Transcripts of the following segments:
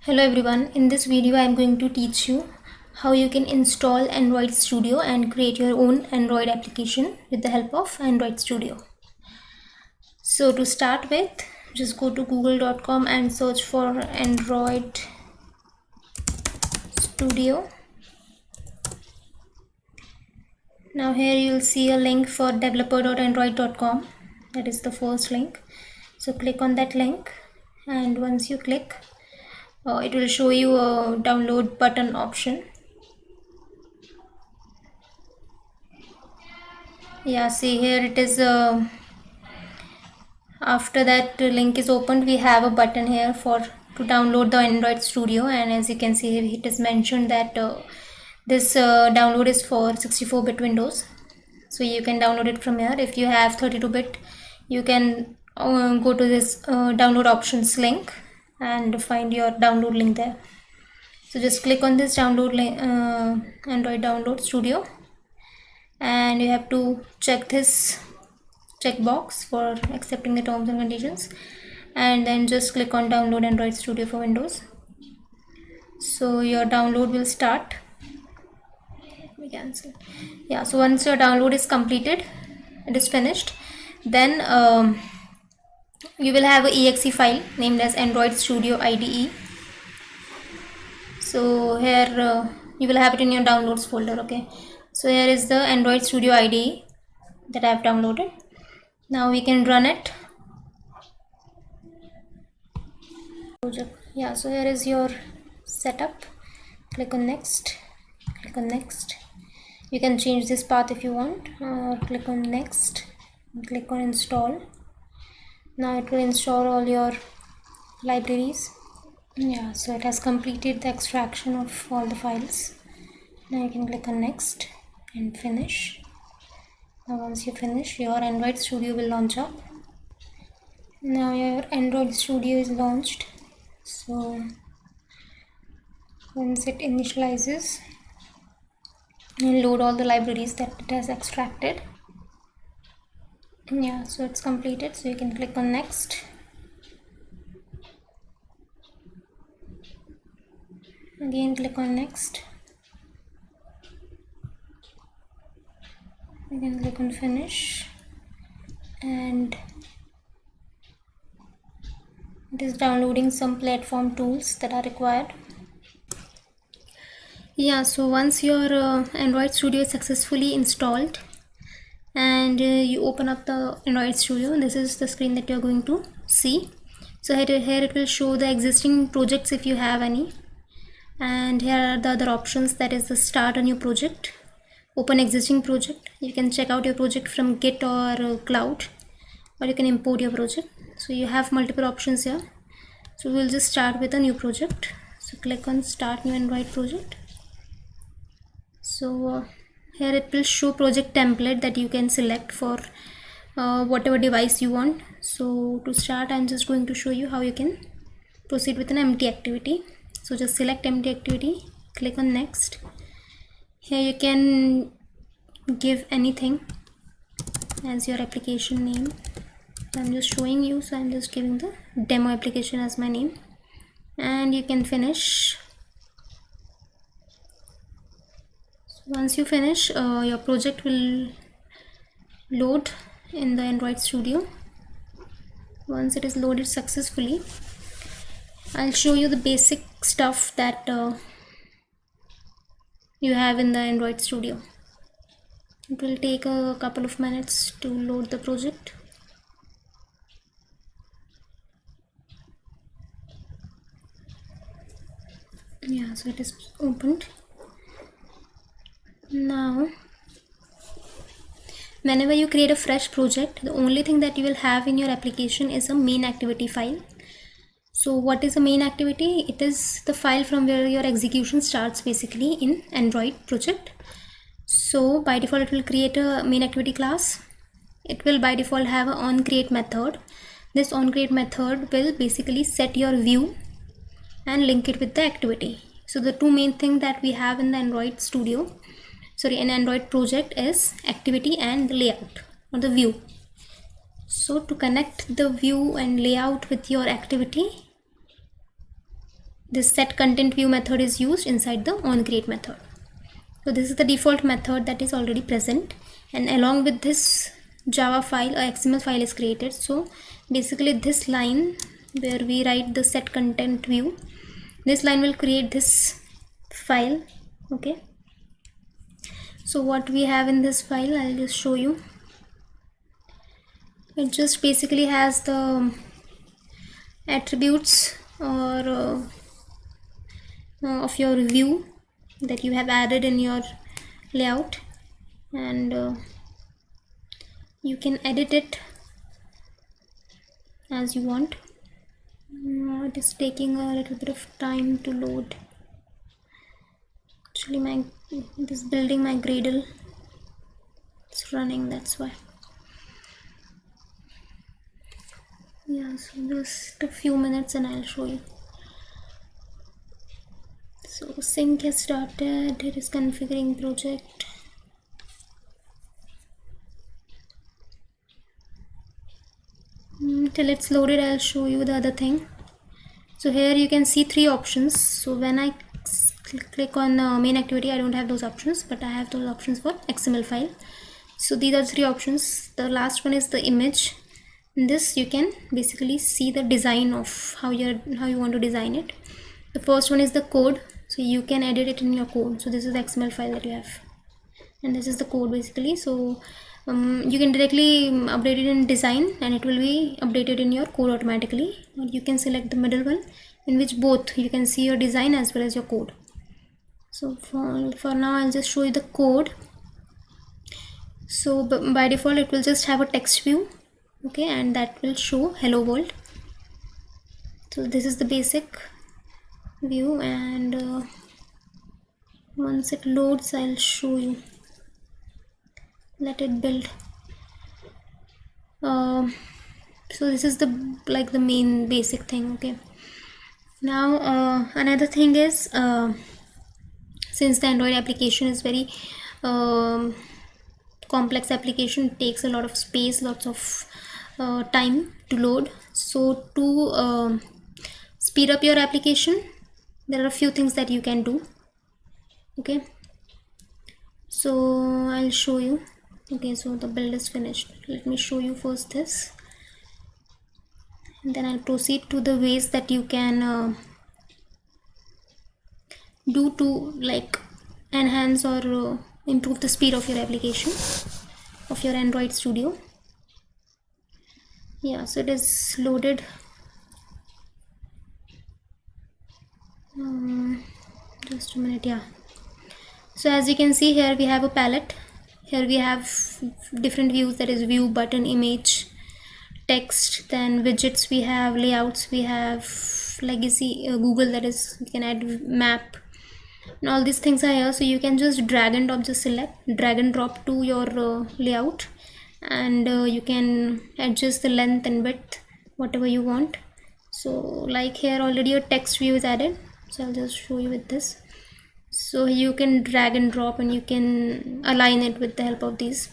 Hello everyone, in this video I am going to teach you how you can install Android Studio and create your own Android application with the help of Android Studio. So to start with, just go to google.com and search for Android Studio. Now here you will see a link for developer.android.com. That is the first link. So click on that link, and once you click, it will show you a download button option. Yeah, see here it is. After that link is opened, we have a button here for to download the Android Studio, and as you can see here it is mentioned that this download is for 64-bit Windows, so you can download it from here. If you have 32-bit, you can go to this download options link and find your download link there. So just click on this download link, Android Download Studio, and you have to check this checkbox for accepting the terms and conditions, and then just click on download Android Studio for Windows. So your download will start. We cancel. Yeah, so once your download is completed, it is finished, then you will have a exe file named as Android Studio IDE. So here you will have it in your downloads folder. Okay, so here is the Android Studio IDE that I have downloaded. Now we can run it. Project. Yeah, so here is your setup. Click on next, click on next. You can change this path if you want, or click on next, click on install. Now it will install all your libraries. Yeah, so it has completed the extraction of all the files. Now you can click on next and finish. Now once you finish, your Android Studio will launch up. Now your Android Studio is launched. So once it initializes, and load all the libraries that it has extracted. Yeah, so it's completed, so you can click on next. Again click on next. You can click on finish, and it is downloading some platform tools that are required. Yeah, so once your Android Studio is successfully installed and you open up the Android Studio, this is the screen that you're going to see. So here it will show the existing projects if you have any, and here are the other options, that is the start a new project, open existing project. You can check out your project from Git or Cloud, or you can import your project. So you have multiple options here. So we'll just start with a new project. So click on start new Android project. So here it will show project template that you can select for whatever device you want. So to start, I'm just going to show you how you can proceed with an empty activity. So just select empty activity, click on next. Here you can give anything as your application name. I'm just showing you, so I'm just giving the demo application as my name, and you can finish. Once you finish, your project will load in the Android Studio. Once it is loaded successfully, I'll show you the basic stuff that you have in the Android Studio. It will take a couple of minutes to load the project. Yeah, so it is opened. Now whenever you create a fresh project, the only thing that you will have in your application is a main activity file. So what is a main activity? It is the file from where your execution starts basically in Android project. So by default it will create a main activity class. It will by default have an onCreate method. This onCreate method will basically set your view and link it with the activity. So the two main things that we have in the Android Studio, in Android project, is activity and the layout or the view. So to connect the view and layout with your activity, this set content view method is used inside the onCreate method. So this is the default method that is already present, and along with this Java file, a XML file is created. So basically this line where we write the set content view, this line will create this file. Okay, so what we have in this file, I'll just show you. It just basically has the attributes or of your view that you have added in your layout, and you can edit it as you want. It is taking a little bit of time to load. Actually this building, my Gradle, it's running, that's why. Yeah, so just a few minutes and I'll show you. So sync has started, it is configuring project. Till it's loaded, I'll show you the other thing. So here you can see 3 options. So when I click on main activity, I don't have those options, but I have those options for XML file. So these are 3 options. The last one is the image. In this you can basically see the design of how you want to design it. The first one is the code, so you can edit it in your code. So this is the XML file that you have, and this is the code basically. So you can directly update it in design and it will be updated in your code automatically, or you can select the middle one, in which both you can see your design as well as your code. So for now I'll just show you the code. So by default it will just have a text view, okay, and that will show hello world. So this is the basic view, and once it loads I'll show you. Let it build. So this is the main basic thing. Okay, now another thing is, since the Android application is very complex application, it takes a lot of space, lots of time to load. So to speed up your application, there are a few things that you can do. Okay, so I'll show you. Okay, so the build is finished. Let me show you first this, and then I'll proceed to the ways that you can do to enhance or improve the speed of your application of your Android Studio. Yeah, so it is loaded. Just a minute. Yeah, so as you can see here we have a palette. Here we have different views, that is view, button, image, text, then widgets, we have layouts, we have legacy, Google, that is you can add map, and all these things are here. So you can just drag and drop, just select, drag and drop to your layout, and you can adjust the length and width, whatever you want. So like here already a text view is added, so I'll just show you with this. So you can drag and drop and you can align it with the help of these.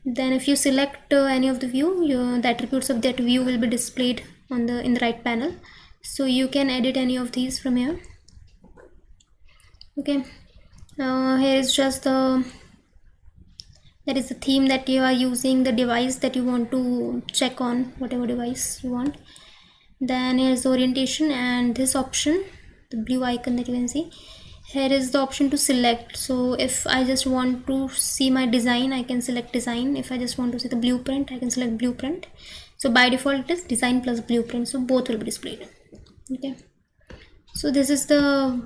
Then if you select any of the view, the attributes of that view will be displayed in the right panel. So you can edit any of these from here. Okay, here is just that is the theme that you are using, the device that you want to check on, whatever device you want. Then here's the orientation, and this option, the blue icon that you can see here, is the option to select. So if I just want to see my design, I can select design. If I just want to see the blueprint, I can select blueprint. So by default it is design plus blueprint, so both will be displayed. Okay, so this is the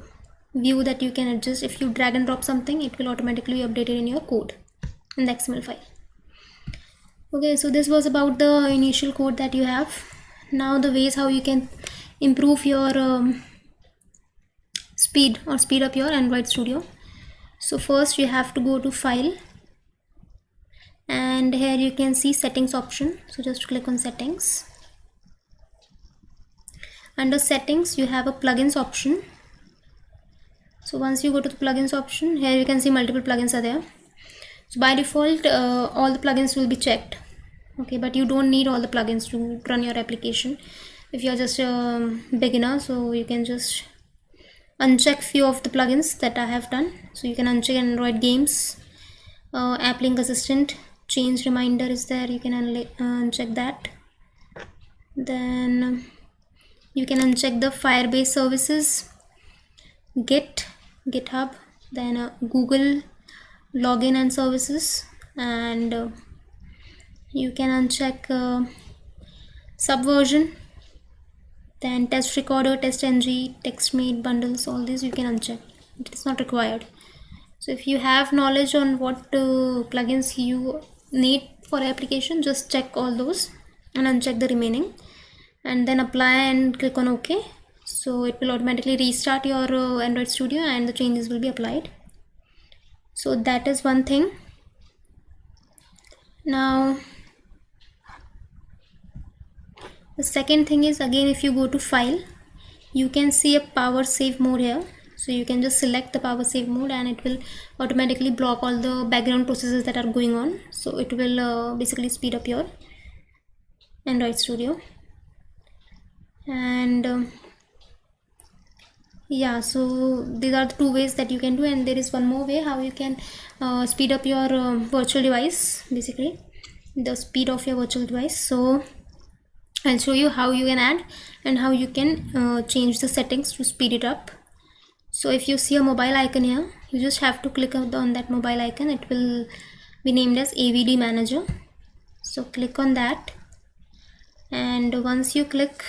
view that you can adjust. If you drag and drop something, it will automatically be updated in your code in the XML file. Okay, so this was about the initial code that you have. Now the ways how you can improve your speed up your Android Studio. So first you have to go to file, and here you can see settings option. So just click on settings. Under settings you have a plugins option. So once you go to the plugins option, here you can see multiple plugins are there. So by default all the plugins will be checked. Okay, but you don't need all the plugins to run your application if you are just a beginner. So you can just uncheck few of the plugins that I have done. So you can uncheck Android games, AppLink Assistant, change reminder is there, you can uncheck that. Then you can uncheck the Firebase services, GitHub, then Google login and services, and you can uncheck Subversion, then test recorder, testng, TextMate bundles, all these you can uncheck. It is not required. So if you have knowledge on what plugins you need for application, just check all those and uncheck the remaining, and then apply and click on OK. So it will automatically restart your Android Studio and the changes will be applied. So that is one thing. Now the second thing is, again, if you go to file, you can see a power save mode here. So you can just select the power save mode and it will automatically block all the background processes that are going on. So it will basically speed up your Android Studio. And yeah, so these are the two ways that you can do, and there is one more way how you can speed up your virtual device, basically the speed of your virtual device. So I'll show you how you can add and how you can change the settings to speed it up. So if you see a mobile icon here, you just have to click on that mobile icon. It will be named as AVD Manager. So click on that, and once you click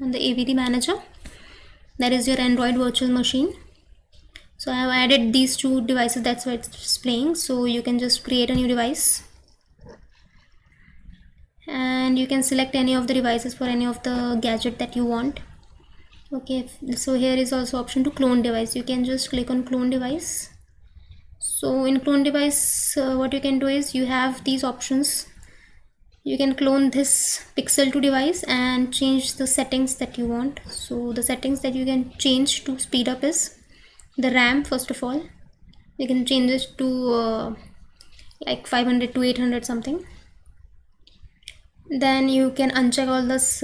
on the AVD Manager, that is your Android virtual machine. So I have added these two devices, that's why it's displaying. So you can just create a new device and you can select any of the devices for any of the gadget that you want. Okay, so here is also option to clone device. You can just click on clone device. So in clone device, what you can do is, you have these options. You can clone this Pixel 2 device and change the settings that you want. So the settings that you can change to speed up is the RAM. First of all, you can change it to like 500 to 800 something. Then you can uncheck all those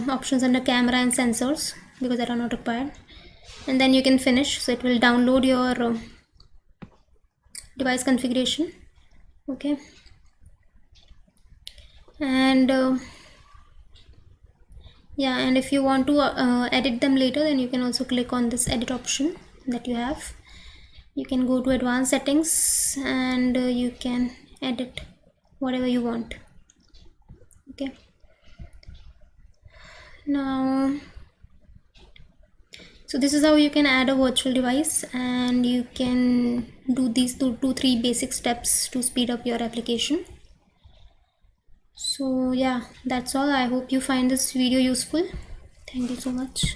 options under camera and sensors because that are not required, and then you can finish. So it will download your device configuration. Okay, and yeah, and if you want to edit them later, then you can also click on this edit option that you have. You can go to advanced settings and you can edit whatever you want. Okay, now so this is how you can add a virtual device, and you can do these three basic steps to speed up your application. So yeah, that's all. I hope you find this video useful. Thank you so much.